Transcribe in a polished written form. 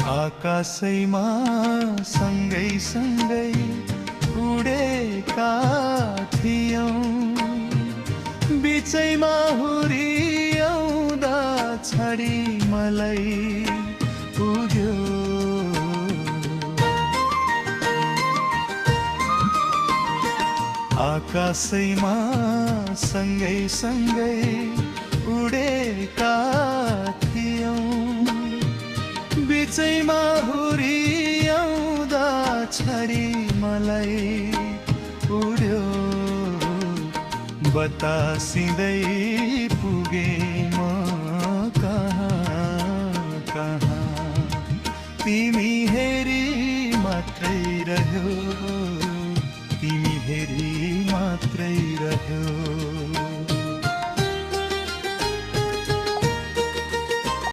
आकाशैमा सँगै सँगै उडेका थियौं, बिचैमा हुर्याउँदा छडी मलाई पुग्यो। आकाशैमा सँगै सँगै उडेका थियौं, बिचैमा हुर्याउँदा छडी मलाई उड्यो। बतासिँदै पुगे म कहाँ कहाँ, तिमी हेरी मात्रै रह्यो, तिमी हेरी मात्रै रह्यो।